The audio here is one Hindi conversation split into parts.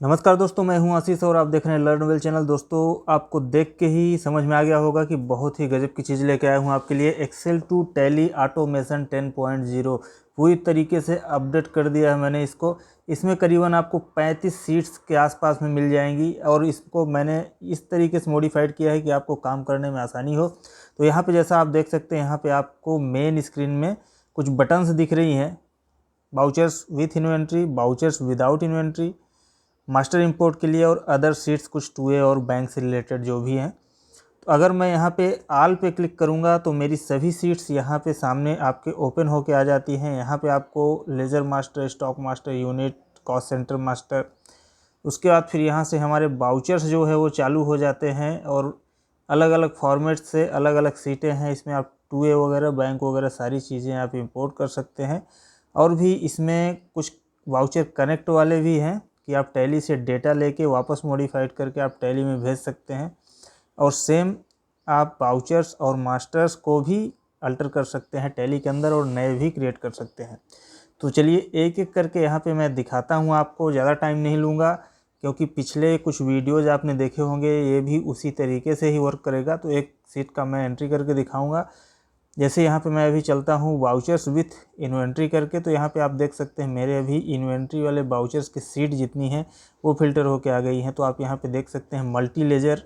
नमस्कार दोस्तों, मैं हूं आशीष और आप देख रहे हैं लर्न वेल चैनल। दोस्तों, आपको देख के ही समझ में आ गया होगा कि बहुत ही गजब की चीज़ लेके आया हूं आपके लिए। एक्सेल टू टैली ऑटोमेशन 10.0 पूरी तरीके से अपडेट कर दिया है मैंने इसको। इसमें करीबन आपको 35 सीट्स के आसपास में मिल जाएंगी और इसको मैंने इस तरीके से मॉडिफाइड किया है कि आपको काम करने में आसानी हो। तो यहाँ पर जैसा आप देख सकते हैं, यहाँ पर आपको मेन स्क्रीन में कुछ बटन्स दिख रही हैं। Vouchers with inventory, vouchers without inventory, master import के लिए और अदर सीट्स कुछ 2A और बैंक से रिलेटेड जो भी हैं। तो अगर मैं यहाँ पे आल पे क्लिक करूँगा तो मेरी सभी सीट्स यहाँ पे सामने आपके ओपन होके आ जाती हैं। यहाँ पे आपको ledger master, stock master, unit, cost centre master, उसके बाद फिर यहाँ से हमारे वाउचर्स जो है वो चालू हो जाते हैं और अलग अलग फॉर्मेट से अलग अलग सीटें हैं। इसमें आप 2A वगैरह, बैंक वगैरह सारी चीज़ें आप इंपोर्ट कर सकते हैं। और भी इसमें कुछ वाउचर कनेक्ट वाले भी हैं कि आप टैली से डेटा लेके वापस मॉडिफाइड करके आप टैली में भेज सकते हैं। और सेम आप वाउचर्स और मास्टर्स को भी अल्टर कर सकते हैं टैली के अंदर और नए भी क्रिएट कर सकते हैं। तो चलिए एक एक करके यहाँ पे मैं दिखाता हूँ आपको। ज़्यादा टाइम नहीं लूँगा क्योंकि पिछले कुछ वीडियोज़ आपने देखे होंगे, ये भी उसी तरीके से ही वर्क करेगा। तो एक सीट का मैं एंट्री करके दिखाऊँगा। जैसे यहाँ पे मैं अभी चलता हूँ वाउचर्स विथ इन्वेंट्री करके, तो यहाँ पे आप देख सकते हैं मेरे अभी इन्वेंट्री वाले वाउचर्स की सीट जितनी हैं वो फ़िल्टर होके आ गई हैं। तो आप यहाँ पे देख सकते हैं multi ledger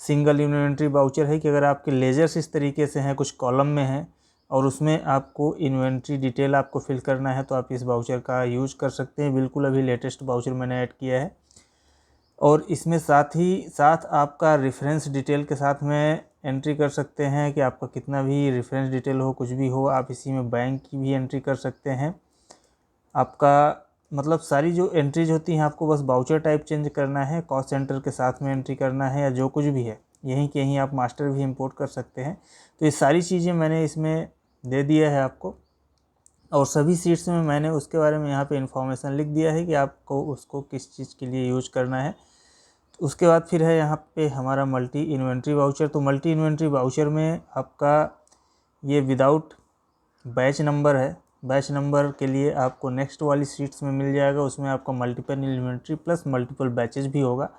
single inventory voucher है कि अगर आपके लेजर्स इस तरीके से हैं, कुछ कॉलम में हैं और उसमें आपको इन्वेंट्री डिटेल आपको फिल करना है तो आप इस वाउचर का यूज़ कर सकते हैं। बिल्कुल अभी लेटेस्ट वाउचर मैंने ऐड किया है। और इसमें साथ ही साथ आपका रेफरेंस डिटेल के साथ में एंट्री कर सकते हैं कि आपका कितना भी रेफरेंस डिटेल हो, कुछ भी हो, आप इसी में बैंक की भी एंट्री कर सकते हैं। आपका मतलब सारी जो एंट्रीज होती हैं आपको बस वाउचर टाइप चेंज करना है, कॉस्ट सेंटर के साथ में एंट्री करना है या जो कुछ भी है। यहीं के यहीं आप मास्टर भी इंपोर्ट कर सकते हैं। तो ये सारी चीज़ें मैंने इसमें दे दिया है आपको। और सभी सीट्स में मैंने उसके बारे में यहाँ पे इंफॉर्मेशन लिख दिया है कि आपको उसको किस चीज़ के लिए यूज करना है। उसके बाद फिर है यहाँ पे हमारा मल्टी इन्वेंट्री वाउचर। तो मल्टी इन्वेंट्री वाउचर में आपका ये विदाउट बैच नंबर है। बैच नंबर के लिए आपको नेक्स्ट वाली सीट्स में मिल जाएगा। उसमें आपका multiple inventory plus multiple batches भी होगा।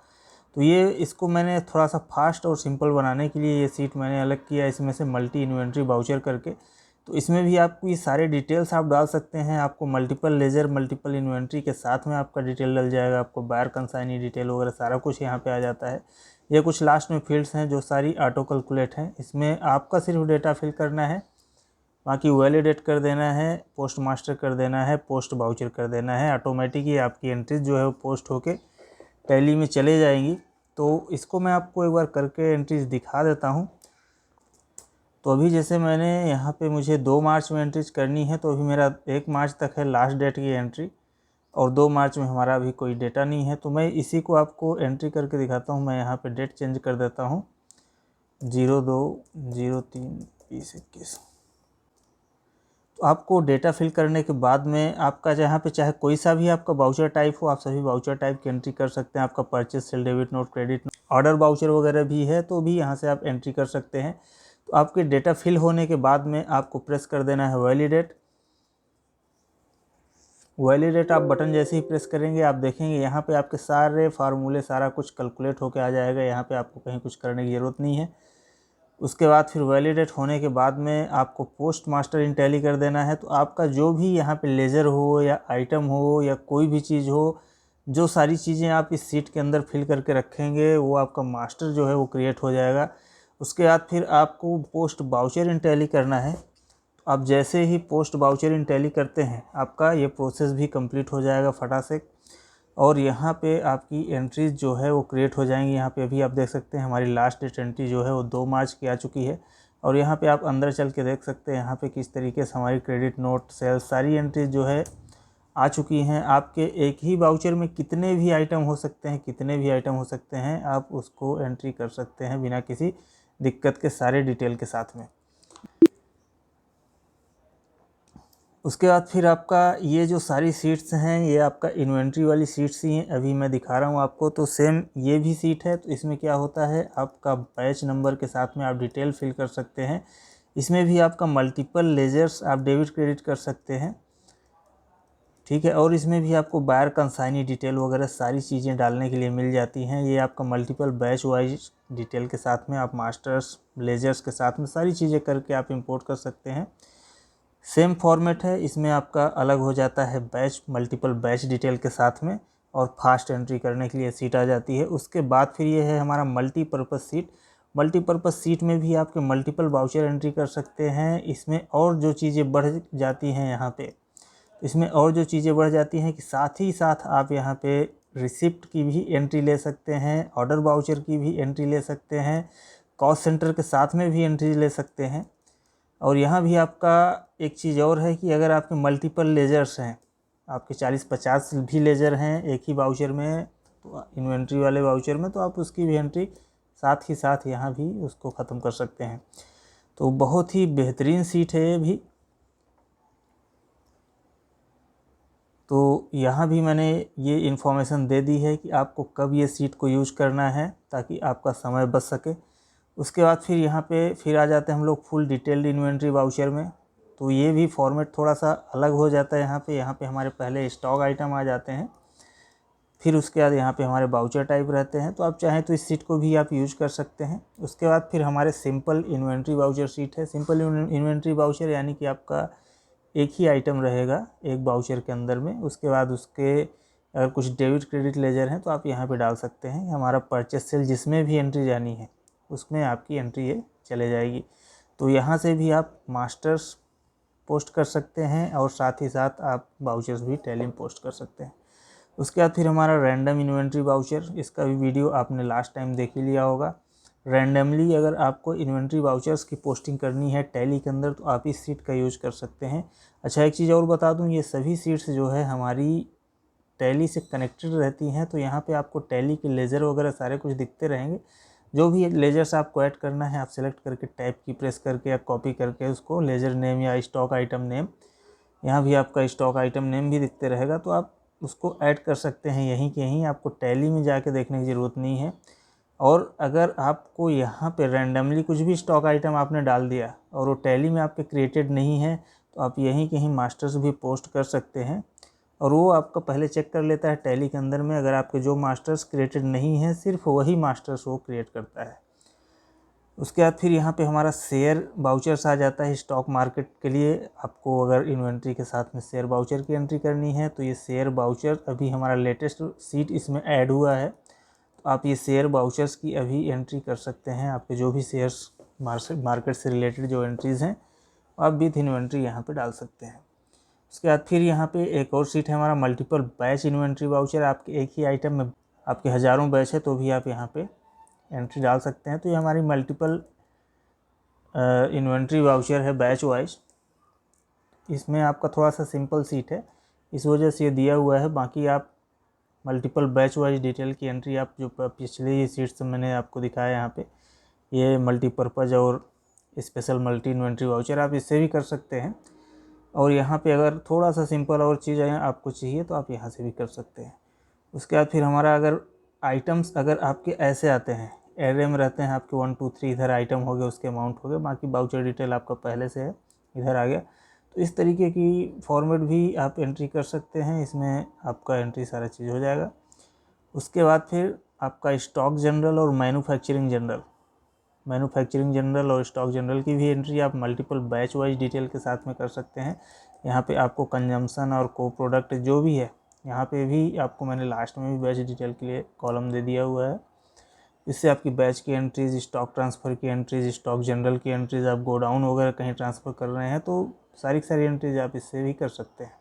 तो ये इसको मैंने थोड़ा सा फास्ट और सिंपल बनाने के लिए ये सीट मैंने अलग किया इसमें से मल्टी इन्वेंट्री वाउचर करके। तो इसमें भी आपको ये सारे डिटेल्स आप डाल सकते हैं। आपको मल्टीपल लेजर, मल्टीपल इन्वेंट्री के साथ में आपका डिटेल डल जाएगा। आपको बायर कंसाइनी डिटेल वगैरह सारा कुछ यहाँ पे आ जाता है। ये कुछ लास्ट में फील्ड्स हैं जो सारी ऑटो कैलकुलेट हैं। इसमें आपका सिर्फ डेटा फिल करना है, बाकी वैलिडेट कर देना है, पोस्ट मास्टर कर देना है, पोस्ट वाउचर कर देना है। ऑटोमेटिक ही आपकी एंट्रीज जो है वो पोस्ट होके टैली में चले जाएंगी। तो इसको मैं आपको एक बार करके एंट्रीज दिखा देता हूँ। तो अभी जैसे मैंने यहाँ पे मुझे 2 मार्च में एंट्रीज करनी है, तो अभी मेरा 1 मार्च तक है लास्ट डेट की एंट्री और 2 मार्च में हमारा अभी कोई डेटा नहीं है। तो मैं इसी को आपको एंट्री करके दिखाता हूँ। मैं यहाँ पे डेट चेंज कर देता हूँ 02/03/2021। तो आपको डेटा फिल करने के बाद में आपका यहाँ पे चाहे कोई सा भी आपका वाउचर टाइप हो, आप सभी वाउचर टाइप की एंट्री कर सकते हैं। आपका purchase, sale, debit note, credit, order voucher वगैरह भी है तो भी यहाँ से आप एंट्री कर सकते हैं। तो आपके डेटा फिल होने के बाद में आपको प्रेस कर देना है वैलिडेट। वैलिडेट आप बटन जैसे ही प्रेस करेंगे आप देखेंगे यहाँ पे आपके सारे फार्मूले, सारा कुछ कैलकुलेट होके आ जाएगा। यहाँ पे आपको कहीं कुछ करने की ज़रूरत नहीं है। उसके बाद फिर वैलिडेट होने के बाद में आपको पोस्ट मास्टर इन टैली कर देना है। तो आपका जो भी यहाँ पे लेजर हो या आइटम हो या कोई भी चीज़ हो, जो सारी चीज़ें आप इस सीट के अंदर फिल करके रखेंगे वो आपका मास्टर जो है वो क्रिएट हो जाएगा। उसके बाद फिर आपको पोस्ट वाउचर इन टैली करना है। तो आप जैसे ही पोस्ट वाउचर इन टैली करते हैं आपका ये प्रोसेस भी कंप्लीट हो जाएगा फटाक से। और यहाँ पे आपकी एंट्रीज जो है वो क्रिएट हो जाएंगी। यहाँ पे अभी आप देख सकते हैं हमारी लास्ट डेट एंट्री जो है वो 2 मार्च की आ चुकी है। और यहाँ पे आप अंदर चल के देख सकते हैं यहाँ पे किस तरीके से हमारी क्रेडिट, नोट, सेल्स सारी एंट्रीज जो है आ चुकी हैं। आपके एक ही वाउचर में कितने भी आइटम हो सकते हैं, आप उसको एंट्री कर सकते हैं बिना किसी दिक्कत के, सारे डिटेल के साथ में। उसके बाद फिर आपका ये जो सारी सीट्स हैं ये आपका इन्वेंट्री वाली सीट्स ही हैं। अभी मैं दिखा रहा हूँ आपको। तो सेम ये भी सीट है। तो इसमें क्या होता है, आपका बैच नंबर के साथ में आप डिटेल फिल कर सकते हैं। इसमें भी आपका मल्टीपल लेजर्स आप डेबिट क्रेडिट कर सकते हैं, ठीक है। और इसमें भी आपको बायर कंसाइनी डिटेल वगैरह सारी चीज़ें डालने के लिए मिल जाती हैं। ये आपका मल्टीपल बैच वाइज डिटेल के साथ में आप मास्टर्स लेजर्स के साथ में सारी चीज़ें करके आप इंपोर्ट कर सकते हैं। सेम फॉर्मेट है, इसमें आपका अलग हो जाता है बैच, मल्टीपल बैच डिटेल के साथ में, और फास्ट एंट्री करने के लिए सीट आ जाती है। उसके बाद फिर ये है हमारा मल्टीपर्पज़ सीट। मल्टीपर्पज़ सीट में भी आपके मल्टीपल वाउचर एंट्री कर सकते हैं। इसमें और जो चीज़ें बढ़ जाती हैं यहाँ पे, इसमें और जो चीज़ें बढ़ जाती हैं कि साथ ही साथ आप यहाँ पे रिसिप्ट की भी एंट्री ले सकते हैं, ऑर्डर वाउचर की भी एंट्री ले सकते हैं, कॉस्ट सेंटर के साथ में भी एंट्री ले सकते हैं। और यहाँ भी आपका एक चीज़ और है कि अगर आपके मल्टीपल लेजर्स हैं, आपके 40-50 भी लेजर हैं एक ही वाउचर में, तो इन्वेंट्री वाले वाउचर में, तो आप उसकी भी एंट्री साथ ही साथ यहाँ भी उसको ख़त्म कर सकते हैं। तो बहुत ही बेहतरीन सीट है ये भी। तो यहाँ भी मैंने ये इन्फॉर्मेशन दे दी है कि आपको कब ये सीट को यूज करना है ताकि आपका समय बच सके। उसके बाद फिर यहाँ पे फिर आ जाते हैं हम लोग फुल डिटेल्ड इन्वेंट्री वाउचर में। तो ये भी फॉर्मेट थोड़ा सा अलग हो जाता है। यहाँ पे हमारे पहले स्टॉक आइटम आ जाते हैं, फिर उसके बाद यहाँ पे हमारे वाउचर टाइप रहते हैं। तो आप चाहें तो इस सीट को भी आप यूज कर सकते हैं। उसके बाद फिर हमारे सिंपल इन्वेंट्री वाउचर सीट है। सिंपल इन्वेंट्री वाउचर यानी कि आपका एक ही आइटम रहेगा एक वाउचर के अंदर में। उसके बाद उसके अगर कुछ डेबिट क्रेडिट लेजर हैं तो आप यहाँ पे डाल सकते हैं। हमारा परचेस सेल जिसमें भी एंट्री जानी है उसमें आपकी एंट्री ये चले जाएगी। तो यहाँ से भी आप मास्टर्स पोस्ट कर सकते हैं और साथ ही साथ आप वाउचर्स भी टैली में पोस्ट कर सकते हैं। उसके बाद फिर हमारा रैंडम इन्वेंट्री वाउचर, इसका भी वीडियो आपने लास्ट टाइम देख ही लिया होगा। रैंडमली अगर आपको इन्वेंट्री वाउचर्स की पोस्टिंग करनी है टैली के अंदर तो आप इस सीट का यूज कर सकते हैं। अच्छा, एक चीज़ और बता दूं, ये सभी सीट्स जो है हमारी टैली से कनेक्टेड रहती हैं। तो यहाँ पे आपको टैली के लेज़र वगैरह सारे कुछ दिखते रहेंगे। जो भी लेजर्स आपको ऐड करना है आप सेलेक्ट करके टैब की प्रेस करके या कॉपी करके उसको लेज़र नेम या स्टॉक आइटम नेम, यहाँ भी आपका स्टॉक आइटम नेम भी दिखते रहेगा, तो आप उसको ऐड कर सकते हैं यहीं के यहीं। आपको टैली में जाके देखने की ज़रूरत नहीं है। और अगर आपको यहाँ पे रैंडमली कुछ भी स्टॉक आइटम आपने डाल दिया और वो टैली में आपके क्रिएटेड नहीं है तो आप यहीं कहीं मास्टर्स भी पोस्ट कर सकते हैं और वो आपका पहले चेक कर लेता है टैली के अंदर में। अगर आपके जो मास्टर्स क्रिएटेड नहीं है सिर्फ वही मास्टर्स वो क्रिएट करता है। उसके बाद फिर यहाँ पे हमारा शेयर वाउचर्स आ जाता है स्टॉक मार्केट के लिए। आपको अगर इन्वेंट्री के साथ में शेयर वाउचर की एंट्री करनी है तो ये शेयर वाउचर अभी हमारा लेटेस्ट सीट इसमें ऐड हुआ है। तो आप ये शेयर वाउचर्स की अभी एंट्री कर सकते हैं। आपके जो भी शेयर्स मार्केट से रिलेटेड जो एंट्रीज़ हैं आप विथ इन्वेंट्री यहाँ पे डाल सकते हैं। उसके बाद फिर यहाँ पे एक और सीट है हमारा मल्टीपल बैच इन्वेंट्री वाउचर। आपके एक ही आइटम में आपके हज़ारों बैच है तो भी आप यहाँ पे एंट्री डाल सकते हैं। तो ये हमारी मल्टीपल इन्वेंट्री वाउचर है बैच वाइज। इसमें आपका थोड़ा सा सिंपल सीट है इस वजह से ये दिया हुआ है। बाकी आप मल्टीपल बैच वाइज डिटेल की एंट्री आप जो पिछले सीट्स मैंने आपको दिखाया यहाँ पे, ये मल्टीपर्पज़ और स्पेशल मल्टी इन्वेंट्री वाउचर आप इससे भी कर सकते हैं। और यहाँ पे अगर थोड़ा सा सिंपल और चीज़ें आपको चाहिए तो आप यहाँ से भी कर सकते हैं। उसके बाद फिर हमारा अगर आइटम्स अगर आपके ऐसे आते हैं एरे में रहते हैं आपके 1 2 3 इधर आइटम हो गए उसके अमाउंट हो गए, बाकी वाउचर डिटेल आपका पहले से है इधर आ गया। तो इस तरीके की फॉर्मेट भी आप एंट्री कर सकते हैं। इसमें आपका एंट्री सारा चीज़ हो जाएगा। उसके बाद फिर आपका स्टॉक जनरल और मैन्युफैक्चरिंग जनरल और स्टॉक जनरल की भी एंट्री आप मल्टीपल बैच वाइज डिटेल के साथ में कर सकते हैं। यहाँ पे आपको कंजम्पशन और को प्रोडक्ट जो भी है यहाँ पे भी आपको मैंने लास्ट में भी बैच डिटेल के लिए कॉलम दे दिया हुआ है। इससे आपकी बैच की एंट्रीज, स्टॉक ट्रांसफ़र की एंट्रीज, स्टॉक जनरल की एंट्रीज, आप गोडाउन वगैरह कहीं ट्रांसफ़र कर रहे हैं तो सारी की सारी एंट्रीज आप इससे भी कर सकते हैं।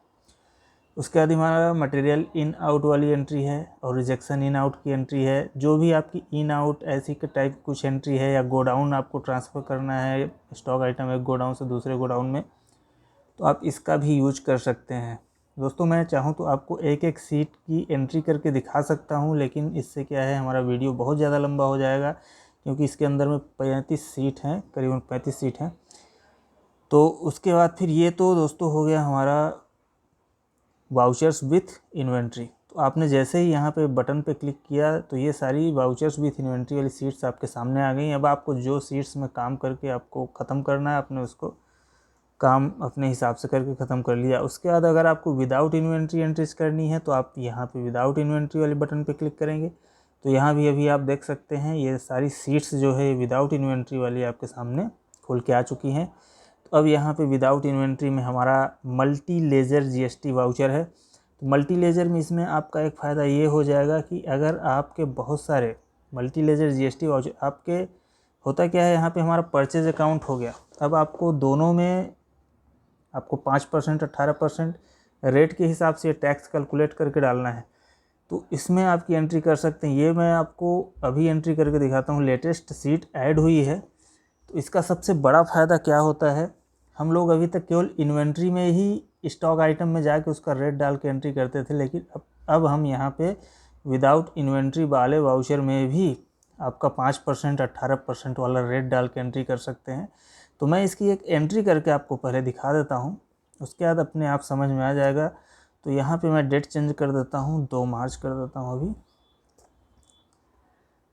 उसके बाद हमारा मटेरियल इन आउट वाली एंट्री है और रिजेक्शन इन आउट की एंट्री है। जो भी आपकी इन आउट ऐसी के टाइप कुछ एंट्री है या गोडाउन आपको ट्रांसफ़र करना है स्टॉक आइटम एक गोडाउन से दूसरे गोडाउन में, तो आप इसका भी यूज कर सकते हैं। दोस्तों मैं चाहूँ तो आपको एक एक सीट की एंट्री करके दिखा सकता हूँ, लेकिन इससे क्या है हमारा वीडियो बहुत ज़्यादा लंबा हो जाएगा क्योंकि इसके अंदर में 35 सीट हैं, करीबन 35 सीट हैं। तो उसके बाद फिर ये तो दोस्तों हो गया हमारा वाउचर्स विथ इन्वेंट्री। तो तो आपने जैसे ही यहाँ पे बटन पे क्लिक किया तो ये सारी वाउचर्स विथ इन्वेंट्री वाली सीट्स आपके सामने आ गई। अब आपको जो सीट्स में काम करके आपको ख़त्म करना है, आपने उसको काम अपने हिसाब से करके ख़त्म कर लिया। उसके बाद अगर आपको विदाउट इन्वेंट्री एंट्रीज करनी है तो आप यहाँ पे विदाउट इन्वेंट्री वाले बटन पे क्लिक करेंगे तो यहाँ भी अभी आप देख सकते हैं ये सारी सीट्स जो है विदाउट इन्वेंट्री वाली आपके सामने खुल के आ चुकी हैं। तो अब यहाँ पे विदाउट इन्वेंट्री में हमारा मल्टी लेजर जीएसटी वाउचर है। तो मल्टी लेजर में इसमें आपका एक फ़ायदा ये हो जाएगा कि अगर आपके बहुत सारे मल्टी लेजर जीएसटी वाउचर आपके, होता क्या है यहाँ पे हमारा परचेज अकाउंट हो गया, अब आपको दोनों में आपको 5% 18% रेट के हिसाब से टैक्स कैलकुलेट करके डालना है। तो इसमें आपकी एंट्री कर सकते हैं। ये मैं आपको अभी एंट्री करके दिखाता हूँ। लेटेस्ट सीट ऐड हुई है। तो इसका सबसे बड़ा फ़ायदा क्या होता है, हम लोग अभी तक केवल इन्वेंट्री में ही स्टॉक आइटम में जाके उसका रेट डाल के एंट्री करते थे, लेकिन अब हम यहाँ पे विदाउट इन्वेंट्री वाले वाउचर में भी आपका 5% 18% वाला रेट डाल के एंट्री कर सकते हैं। तो मैं इसकी एक एंट्री करके आपको पहले दिखा देता हूँ, उसके बाद अपने आप समझ में आ जाएगा। तो यहाँ पे मैं डेट चेंज कर देता हूँ, 2 मार्च कर देता हूँ अभी।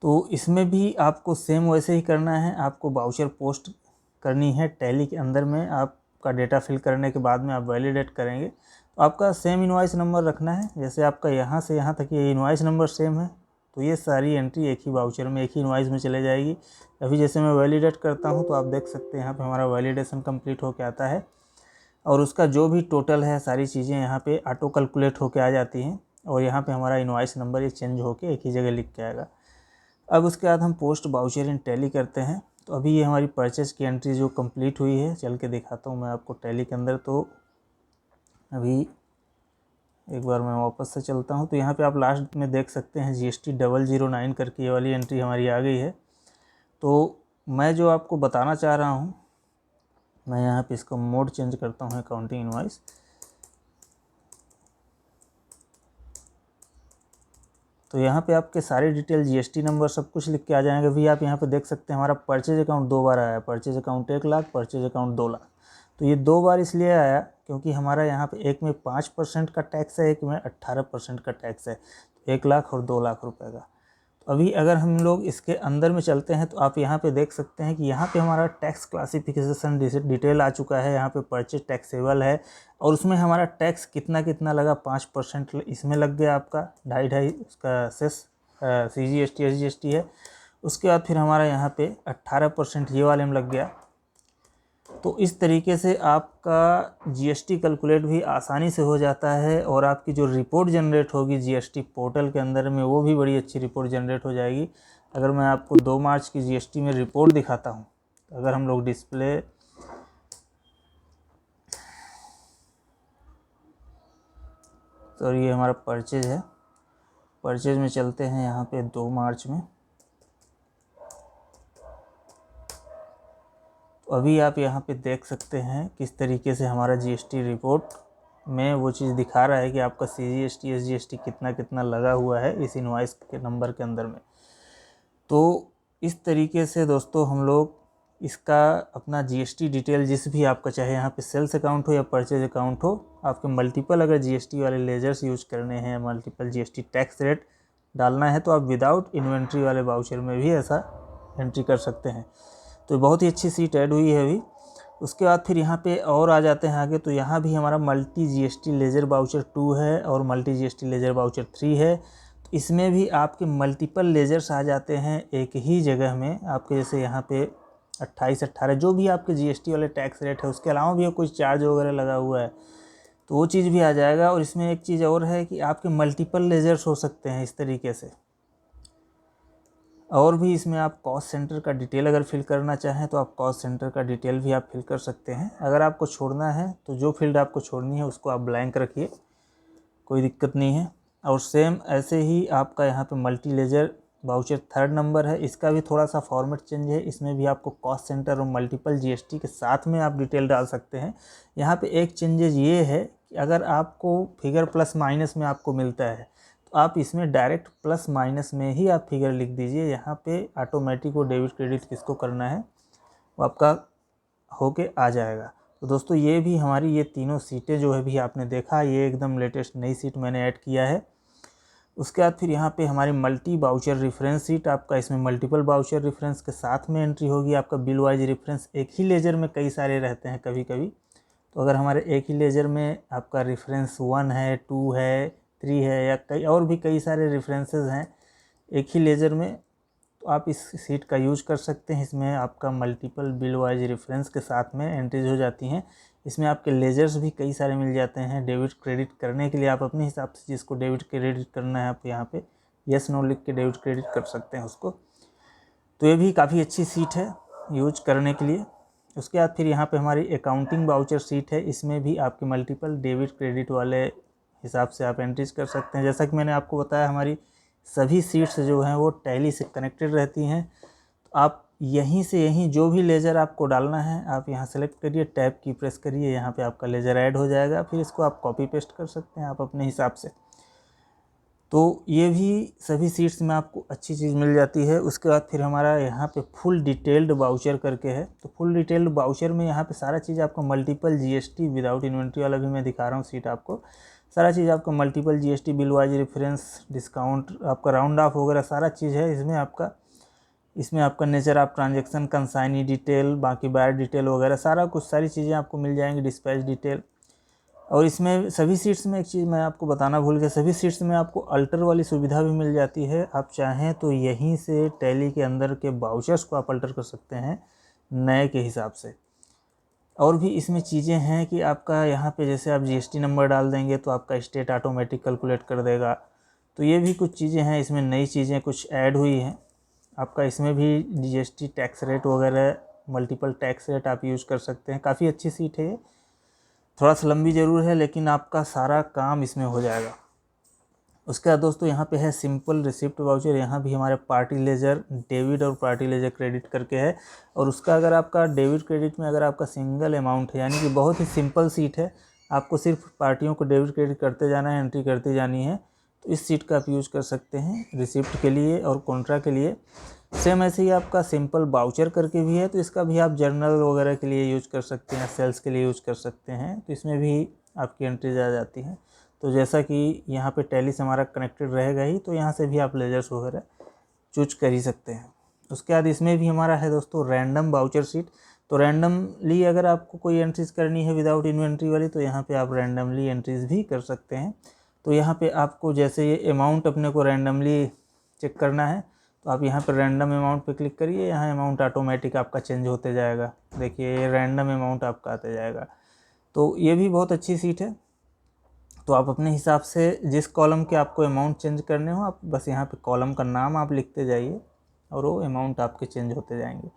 तो इसमें भी आपको सेम वैसे ही करना है, आपको वाउचर पोस्ट करनी है टैली के अंदर में। आपका डेटा फिल करने के बाद में आप वैलिडेट करेंगे तो आपका सेम इनवॉइस नंबर रखना है। जैसे आपका यहाँ से यहाँ तक ये इनवॉइस नंबर सेम है तो ये सारी एंट्री एक ही वाउचर में, एक ही इनवॉइस में चले जाएगी। अभी जैसे मैं वैलिडेट करता हूँ तो आप देख सकते हैं यहाँ पे हमारा वैलिडेशन कंप्लीट होके आता है और उसका जो भी टोटल है सारी चीज़ें यहाँ पे ऑटो कैलकुलेट होके आ जाती हैं और यहाँ पे हमारा इनवॉइस नंबर ये चेंज होके एक ही जगह लिख के आएगा। अब उसके बाद हम पोस्ट वाउचर इन टैली करते हैं। तो अभी ये हमारी परचेज की एंट्री जो कंप्लीट हुई है, चल के दिखाता हूँ मैं आपको टैली के अंदर। तो अभी एक बार मैं वापस से चलता हूँ तो यहाँ पे आप लास्ट में देख सकते हैं GST 009 करके ये वाली एंट्री हमारी आ गई है। तो मैं जो आपको बताना चाह रहा हूँ, मैं यहाँ पे इसका मोड चेंज करता हूँ अकाउंटिंग इनवॉइस। तो यहाँ पे आपके सारे डिटेल GST नंबर सब कुछ लिख के आ जाएंगे। भी आप यहाँ पे देख सकते हैं हमारा परचेज अकाउंट 2 बार आया है, purchase account 1 lakh, purchase account 2 lakh. तो ये 2 बार इसलिए आया क्योंकि हमारा यहाँ पे एक में 5% का टैक्स है, एक में 18% का टैक्स है, 1 लाख और 2 लाख रुपए का। तो अभी अगर हम लोग इसके अंदर में चलते हैं तो आप यहाँ पे देख सकते हैं कि यहाँ पे हमारा टैक्स क्लासिफिकेशन डिटेल आ चुका है। यहाँ पे परचेज टैक्सेबल है और उसमें हमारा टैक्स कितना कितना लगा, 5% इसमें लग गया आपका, 2.5 उसका सेस CGST SGST है। उसके बाद फिर हमारा यहाँ पे 18% ये वाले में लग गया। तो इस तरीके से आपका GST कैलकुलेट भी आसानी से हो जाता है और आपकी जो रिपोर्ट जनरेट होगी GST पोर्टल के अंदर में वो भी बड़ी अच्छी रिपोर्ट जनरेट हो जाएगी। अगर मैं आपको 2 मार्च की GST में रिपोर्ट दिखाता हूँ, अगर हम लोग डिस्प्ले तो ये हमारा परचेज है, परचेज में चलते हैं यहाँ पे 2 मार्च में। तो अभी आप यहाँ पे देख सकते हैं किस तरीके से हमारा GST रिपोर्ट में वो चीज़ दिखा रहा है कि आपका CGST SGST कितना कितना लगा हुआ है इस इनवॉइस के नंबर के अंदर में। तो इस तरीके से दोस्तों हम लोग इसका अपना GST डिटेल जिस भी आपका, चाहे यहाँ पे सेल्स अकाउंट हो या परचेज अकाउंट हो, आपके मल्टीपल अगर GST वाले लेजर्स यूज करने हैं, मल्टीपल GST टैक्स रेट डालना है तो आप विदाउट इन्वेंट्री वाले वाउचर में भी ऐसा एंट्री कर सकते हैं। तो बहुत ही अच्छी सीट ऐड हुई है अभी। उसके बाद फिर यहाँ पे और आ जाते हैं आगे। तो यहाँ भी हमारा मल्टी GST लेजर वाउचर 2 है और मल्टी GST लेजर वाउचर 3 है। तो इसमें भी आपके मल्टीपल लेजर्स आ जाते हैं एक ही जगह में आपके, जैसे यहाँ पे 28-18 जो भी आपके GST वाले टैक्स रेट है, उसके अलावा भी कोई चार्ज वगैरह लगा हुआ है तो वो चीज़ भी आ जाएगा। और इसमें एक चीज़ और है कि आपके मल्टीपल लेजर्स हो सकते हैं इस तरीके से। और भी इसमें आप कॉस्ट सेंटर का डिटेल अगर फिल करना चाहें तो आप कॉस्ट सेंटर का डिटेल भी आप फिल कर सकते हैं। अगर आपको छोड़ना है तो जो फील्ड आपको छोड़नी है उसको आप ब्लैंक रखिए, कोई दिक्कत नहीं है। और सेम ऐसे ही आपका यहाँ पे multi laser voucher 3rd number है, इसका भी थोड़ा सा फॉर्मेट चेंज है। इसमें भी आपको कॉस्ट सेंटर और मल्टीपल GST के साथ में आप डिटेल डाल सकते हैं। यहाँ पे एक चेंजेज ये है कि अगर आपको फिगर प्लस माइनस में आपको मिलता है तो आप इसमें डायरेक्ट प्लस माइनस में ही आप फिगर लिख दीजिए। यहाँ पे ऑटोमेटिक वो डेबिट क्रेडिट किसको करना है वो आपका होके आ जाएगा। तो दोस्तों ये भी हमारी ये तीनों सीटें जो है भी आपने देखा, ये एकदम लेटेस्ट नई सीट मैंने ऐड किया है। उसके बाद फिर यहाँ पे हमारी मल्टी बाउचर रेफरेंस सीट, आपका इसमें मल्टीपल बाउचर रेफरेंस के साथ में एंट्री होगी। आपका बिल वाइज रेफरेंस एक ही लेजर में कई सारे रहते हैं कभी कभी, तो अगर हमारे एक ही लेजर में आपका रेफरेंस 1 है, 2 है, 3 है या कई और भी कई सारे रेफरेंसेस हैं एक ही लेजर में, तो आप इस सीट का यूज कर सकते हैं। इसमें आपका मल्टीपल बिल वाइज रेफरेंस के साथ में एंट्रीज हो जाती हैं। इसमें आपके लेजर्स भी कई सारे मिल जाते हैं। डेबिट क्रेडिट करने के लिए आप अपने हिसाब से जिसको डेबिट क्रेडिट करना है आप यहाँ पे यस नो लिख के डेबिट क्रेडिट कर सकते हैं उसको। तो ये भी काफ़ी अच्छी सीट है यूज करने के लिए। उसके बाद फिर यहाँ पे हमारी अकाउंटिंग वाउचर सीट है। इसमें भी आपके मल्टीपल डेबिट क्रेडिट वाले हिसाब से आप एंट्रीज कर सकते हैं। जैसा कि मैंने आपको बताया हमारी सभी सीट्स जो हैं वो टैली से कनेक्टेड रहती हैं। तो आप यहीं से यहीं जो भी लेजर आपको डालना है आप यहाँ सेलेक्ट करिए, टैब की प्रेस करिए, यहाँ पे आपका लेजर ऐड हो जाएगा। फिर इसको आप कॉपी पेस्ट कर सकते हैं आप अपने हिसाब से। तो ये भी सभी सीट्स में आपको अच्छी चीज़ मिल जाती है। उसके बाद फिर हमारा यहाँ पे फुल डिटेल्ड वाउचर करके है। तो फुल डिटेल्ड वाउचर में यहाँ पे सारा चीज़ आपका मल्टीपल जीएसटी विदाउट इन्वेंट्री वाला भी मैं दिखा रहा हूँ सीट आपको। सारा चीज़ आपका multiple GST, bill wise reference, discount, आपका राउंड ऑफ वगैरह सारा चीज़ है इसमें आपका nature of transaction, consignee detail, बाकी बायर डिटेल वगैरह सारा कुछ सारी चीज़ें आपको मिल जाएंगी, डिस्पैच डिटेल। और इसमें सभी सीट्स में एक चीज़ मैं आपको बताना भूल गया, सभी सीट्स में आपको अल्टर वाली सुविधा भी मिल जाती है। आप चाहें तो यहीं से टैली के अंदर के वाउचर्स को आप अल्टर कर सकते हैं नए के हिसाब से। और भी इसमें चीज़ें हैं कि आपका यहाँ पे जैसे आप जीएसटी नंबर डाल देंगे तो आपका स्टेट ऑटोमेटिक कैलकुलेट कर देगा। तो ये भी कुछ चीज़ें हैं, इसमें नई चीज़ें कुछ ऐड हुई हैं। आपका इसमें भी जीएसटी टैक्स रेट वगैरह, मल्टीपल टैक्स रेट आप यूज़ कर सकते हैं। काफ़ी अच्छी सीट है ये, थोड़ा सा लंबी ज़रूर है लेकिन आपका सारा काम इसमें हो जाएगा। उसके बाद दोस्तों यहाँ पे है सिंपल रिसिप्ट वाउचर। यहाँ भी हमारे पार्टी लेजर डेबिट और पार्टी लेजर क्रेडिट करके है। और उसका अगर आपका डेबिट क्रेडिट में अगर आपका सिंगल अमाउंट है, यानी कि बहुत ही सिंपल सीट है, आपको सिर्फ पार्टियों को डेबिट क्रेडिट करते जाना है, एंट्री करती जानी है, तो इस सीट का आप यूज़ कर सकते हैं रिसिप्ट के लिए और कॉन्ट्रा के लिए। सेम ऐसे ही आपका सिंपल वाउचर करके भी है, तो इसका भी आप जर्नल वगैरह के लिए यूज़ कर सकते हैं, सेल्स के लिए यूज़ कर सकते हैं। तो इसमें भी आपकी एंट्रीज आ जाती हैं। तो जैसा कि यहाँ पे टैली से हमारा कनेक्टेड रहेगा ही, तो यहाँ से भी आप लेजर्स वगैरह चूज कर ही सकते हैं। उसके बाद इसमें भी हमारा है दोस्तों रैंडम वाउचर सीट। तो रैंडमली अगर आपको कोई एंट्रीज करनी है विदाउट इन्वेंट्री वाली, तो यहाँ पे आप रैंडमली एंट्रीज भी कर सकते हैं। तो यहाँ पे आपको जैसे ये अमाउंट अपने को रैंडमली चेक करना है, तो आप यहाँ पर रैंडम अमाउंट पे क्लिक करिए। यहाँ अमाउंट ऑटोमेटिक आपका चेंज होते जाएगा। देखिए ये रैंडम अमाउंट आपका आते जाएगा। तो ये भी बहुत अच्छी सीट है। तो आप अपने हिसाब से जिस कॉलम के आपको अमाउंट चेंज करने हो, आप बस यहाँ पे कॉलम का नाम आप लिखते जाइए और वो अमाउंट आपके चेंज होते जाएंगे।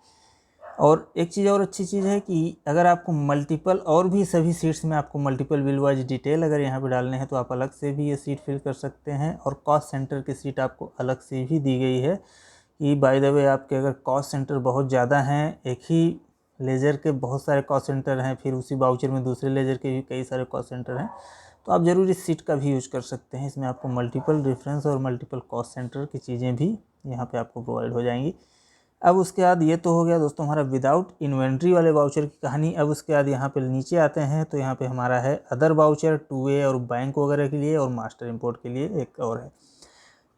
और एक चीज़ और अच्छी चीज़ है कि अगर आपको मल्टीपल और भी सभी सीट्स में आपको मल्टीपल बिल वाइज डिटेल अगर यहाँ पे डालने हैं, तो आप अलग से भी ये सीट फिल कर सकते हैं। और कॉस्ट सेंटर की सीट आपको अलग से भी दी गई है कि बाय द वे आपके अगर कॉस्ट सेंटर बहुत ज़्यादा हैं, एक ही लेजर के बहुत सारे कॉस्ट सेंटर हैं, फिर उसी वाउचर में दूसरे लेजर के भी कई सारे कॉस्ट सेंटर हैं, तो आप ज़रूर इस सीट का भी यूज कर सकते हैं। इसमें आपको मल्टीपल रेफरेंस और मल्टीपल कॉस्ट सेंटर की चीज़ें भी यहाँ पे आपको प्रोवाइड हो जाएंगी। अब उसके बाद ये तो हो गया दोस्तों हमारा विदाउट इन्वेंट्री वाले वाउचर की कहानी। अब उसके बाद यहाँ पे नीचे आते हैं, तो यहाँ पे हमारा है अदर वाउचर, 2A और बैंक वगैरह के लिए, और मास्टर इंपोर्ट के लिए एक और है।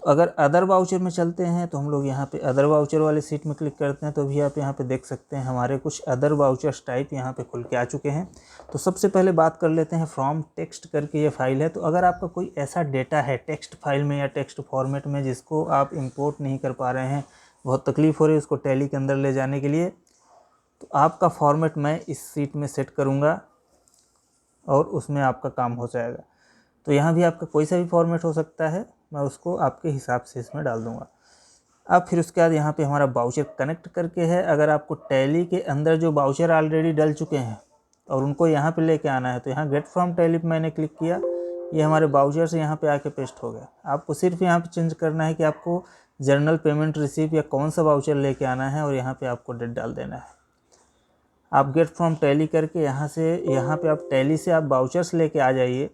तो अगर अदर वाउचर में चलते हैं तो हम लोग यहाँ पे अदर वाउचर वाले सीट में क्लिक करते हैं, तो भी आप यहाँ पे देख सकते हैं हमारे कुछ अदर वाउचर्स टाइप यहाँ पे खुल के आ चुके हैं। तो सबसे पहले बात कर लेते हैं फ्रॉम टेक्स्ट करके ये फाइल है। तो अगर आपका कोई ऐसा डेटा है टेक्स्ट फाइल में या टेक्स्ट फॉर्मेट में जिसको आप इंपोर्ट नहीं कर पा रहे हैं, बहुत तकलीफ़ हो रही है उसको टैली के अंदर ले जाने के लिए, तो आपका फॉर्मेट मैं इस सीट में सेट करूँगा और उसमें आपका काम हो जाएगा। तो यहाँ भी आपका कोई सा भी फॉर्मेट हो सकता है, मैं उसको आपके हिसाब से इसमें डाल दूँगा। अब फिर उसके बाद यहाँ पे हमारा वाउचर कनेक्ट करके है। अगर आपको टैली के अंदर जो वाउचर ऑलरेडी डल चुके हैं और उनको यहाँ पे लेके आना है, तो यहाँ गेट फ्रॉम टैली पे मैंने क्लिक किया, ये हमारे वाउचर से यहाँ पे आके पेस्ट हो गया। आपको सिर्फ यहाँ पे चेंज करना है कि आपको जर्नल पेमेंट रिसीव या कौन सा वाउचर लेके आना है, और यहाँ पे आपको डेट डाल देना है। आप गेट फ्रॉम टैली करके यहाँ पे आप टैली से आप वाउचर्स लेके आ जाइए।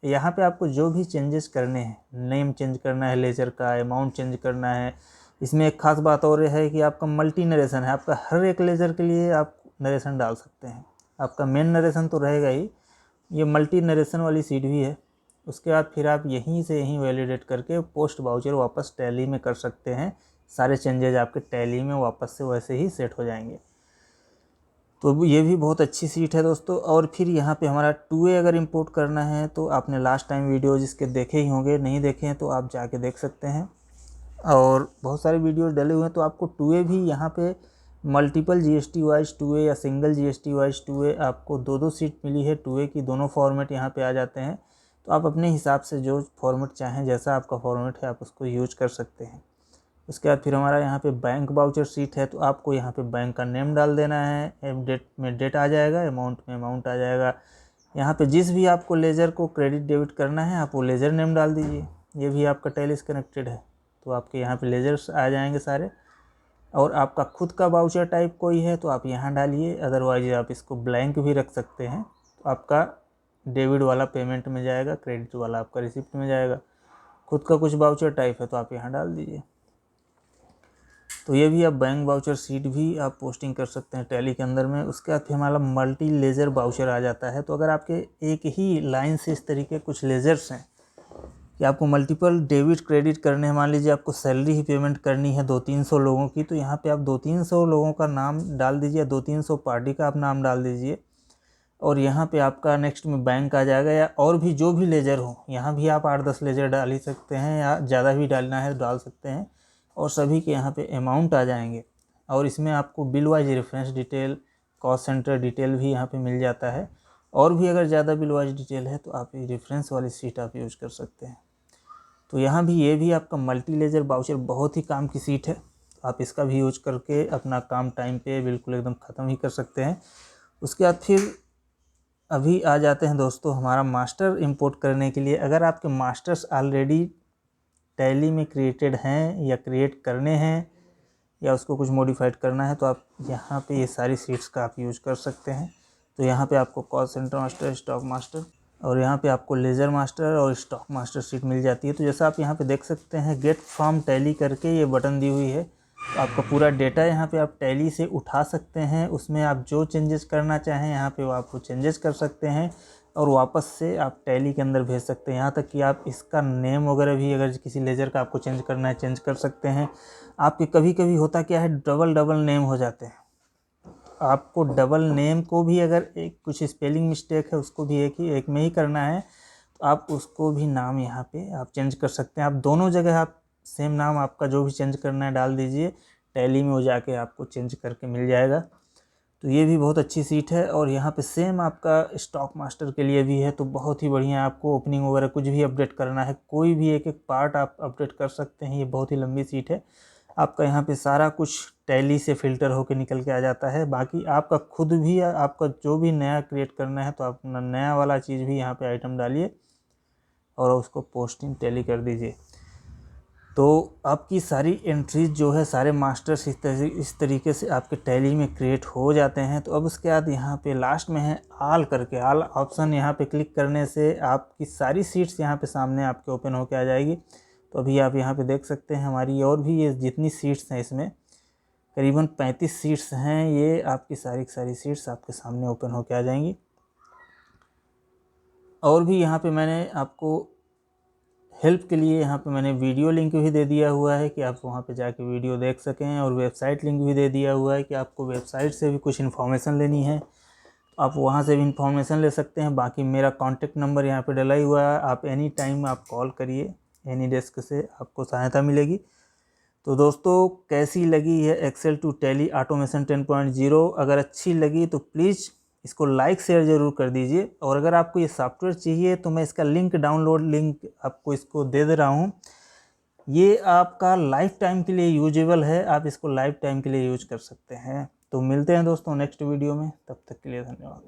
यहाँ पे आपको जो भी चेंजेस करने हैं, नेम चेंज करना है लेजर का, अमाउंट चेंज करना है। इसमें एक खास बात और है कि आपका मल्टी नरेशन है, आपका हर एक लेजर के लिए आप नरेशन डाल सकते हैं। आपका मेन नरेशन तो रहेगा ही, ये मल्टी नरेशन वाली सीट भी है। उसके बाद फिर आप यहीं से यहीं वैलिडेट करके पोस्ट वाउचर वापस टैली में कर सकते हैं। सारे चेंजेज आपके टैली में वापस से वैसे ही सेट हो जाएंगे। तो ये भी बहुत अच्छी सीट है दोस्तों। और फिर यहाँ पे हमारा 2A अगर इंपोर्ट करना है तो आपने लास्ट टाइम वीडियो जिसके देखे ही होंगे, नहीं देखे हैं तो आप जाके देख सकते हैं। और बहुत सारे वीडियोस डले हुए हैं। तो आपको 2A भी यहाँ पे मल्टीपल GST वाइज 2A या सिंगल GST वाइज 2A आपको 2-2 सीट मिली है। 2A की दोनों फॉर्मेट यहाँ पे आ जाते हैं। तो आप अपने हिसाब से जो फॉर्मेट चाहें, जैसा आपका फॉर्मेट है आप उसको यूज कर सकते हैं। उसके बाद फिर हमारा यहाँ पे बैंक वाउचर सीट है। तो आपको यहाँ पे बैंक का नेम डाल देना है, डेट में डेट आ जाएगा, अमाउंट में अमाउंट आ जाएगा। यहाँ पे जिस भी आपको लेजर को क्रेडिट डेबिट करना है आप वो लेजर नेम डाल दीजिए। ये भी आपका टैली से कनेक्टेड है तो आपके यहाँ पे लेजर्स आ जाएंगे सारे। और आपका खुद का वाउचर टाइप कोई है तो आप यहाँ डालिए, अदरवाइज आप इसको ब्लैंक भी रख सकते हैं। तो आपका डेबिट वाला पेमेंट में जाएगा, क्रेडिट वाला आपका रिसिप्ट में जाएगा। खुद का कुछ वाउचर टाइप है तो आप यहाँ डाल दीजिए। तो ये भी आप बैंक वाउचर सीट भी आप पोस्टिंग कर सकते हैं टैली के अंदर में। उसके बाद फिर हमारा मल्टी लेजर वाउचर आ जाता है। तो अगर आपके एक ही लाइन से इस तरीके कुछ लेजर्स हैं कि आपको मल्टीपल डेबिट क्रेडिट करने हैं, मान लीजिए आपको सैलरी ही पेमेंट करनी है 200-300 लोगों की, तो यहाँ पे आप 200-300 लोगों का नाम डाल दीजिए, 200-300 पार्टी का आप नाम डाल दीजिए। और यहाँ पे आपका नेक्स्ट में बैंक आ जाएगा, या और भी जो भी लेजर हो यहाँ भी आप 8-10 लेजर डाल ही सकते हैं, या ज़्यादा भी डालना है डाल सकते हैं। और सभी के यहाँ पे अमाउंट आ जाएंगे। और इसमें आपको bill wise reference detail, cost centre detail भी यहाँ पे मिल जाता है। और भी अगर ज़्यादा बिल वाइज डिटेल है तो आप ये रेफरेंस वाली सीट आप यूज़ कर सकते हैं। तो यहाँ भी ये भी आपका मल्टी लेजर वाउचर बहुत ही काम की सीट है। आप इसका भी यूज करके अपना काम टाइम पे बिल्कुल एकदम ख़त्म ही कर सकते हैं। उसके बाद फिर अभी आ जाते हैं दोस्तों हमारा मास्टर इंपोर्ट करने के लिए। अगर आपके मास्टर्स ऑलरेडी टैली में क्रिएटेड हैं या क्रिएट करने हैं या उसको कुछ मॉडिफाइड करना है तो आप यहाँ पे ये सारी सीट्स का आप यूज़ कर सकते हैं। तो यहाँ पे आपको cost centre master, stock master और यहाँ पे आपको लेजर मास्टर और स्टॉक मास्टर सीट मिल जाती है। तो जैसा आप यहाँ पे देख सकते हैं गेट फ्रॉम टैली करके ये बटन दी हुई है। तो आपका पूरा डेटा यहाँ पे आप टैली से उठा सकते हैं। उसमें आप जो चेंजेस करना चाहें यहाँ पे वो आप वो चेंजेस कर सकते हैं और वापस से आप टैली के अंदर भेज सकते हैं। यहाँ तक कि आप इसका नेम वगैरह भी अगर किसी लेजर का आपको चेंज करना है चेंज कर सकते हैं। आपके कभी कभी होता क्या है डबल नेम हो जाते हैं। आपको डबल नेम को भी अगर एक कुछ स्पेलिंग मिस्टेक है उसको भी एक में ही करना है तो आप उसको भी नाम यहाँ पे आप चेंज कर सकते हैं। आप दोनों जगह आप सेम नाम आपका जो भी चेंज करना है डाल दीजिए, टैली में हो जाके आपको चेंज करके मिल जाएगा। तो ये भी बहुत अच्छी सीट है। और यहाँ पे सेम आपका स्टॉक मास्टर के लिए भी है। तो बहुत ही बढ़िया, आपको ओपनिंग वगैरह कुछ भी अपडेट करना है, कोई भी एक एक पार्ट आप अपडेट कर सकते हैं। ये बहुत ही लंबी सीट है। आपका यहाँ पे सारा कुछ टैली से फ़िल्टर होके निकल के आ जाता है। बाकी आपका खुद भी आपका जो भी नया क्रिएट करना है तो आप नया वाला चीज़ भी यहाँ पे आइटम डालिए और उसको पोस्टिंग टैली कर दीजिए। तो आपकी सारी एंट्रीज जो है सारे मास्टर्स इस तरीके से आपके टैली में क्रिएट हो जाते हैं। तो अब उसके बाद यहाँ पे लास्ट में है ऑल करके, ऑल ऑप्शन यहाँ पे क्लिक करने से आपकी सारी सीट्स यहाँ पे सामने आपके ओपन होके आ जाएगी। तो अभी आप यहाँ पे देख सकते हैं हमारी और भी ये जितनी सीट्स हैं इसमें करीबन 35 सीट्स हैं। ये आपकी सारी की सारी सीट्स आपके सामने ओपन होके आ जाएंगी। और भी यहाँ पे मैंने आपको हेल्प के लिए यहाँ पे मैंने वीडियो लिंक भी दे दिया हुआ है कि आप वहाँ पे जाके वीडियो देख सकें, और वेबसाइट लिंक भी दे दिया हुआ है कि आपको वेबसाइट से भी कुछ इन्फॉर्मेशन लेनी है आप वहाँ से भी इन्फॉर्मेशन ले सकते हैं। बाकी मेरा कॉन्टेक्ट नंबर यहाँ पे डला ही हुआ है, आप एनी टाइम आप कॉल करिए, एनी डेस्क से आपको सहायता मिलेगी। तो दोस्तों कैसी लगी है एक्सेल टू टैली ऑटोमेशन 10.0? अगर अच्छी लगी तो प्लीज़ इसको लाइक शेयर ज़रूर कर दीजिए। और अगर आपको ये सॉफ्टवेयर चाहिए तो मैं इसका डाउनलोड लिंक आपको इसको दे दे रहा हूँ। ये आपका लाइफ टाइम के लिए यूजेबल है, आप इसको लाइफ टाइम के लिए यूज कर सकते हैं। तो मिलते हैं दोस्तों नेक्स्ट वीडियो में, तब तक के लिए धन्यवाद।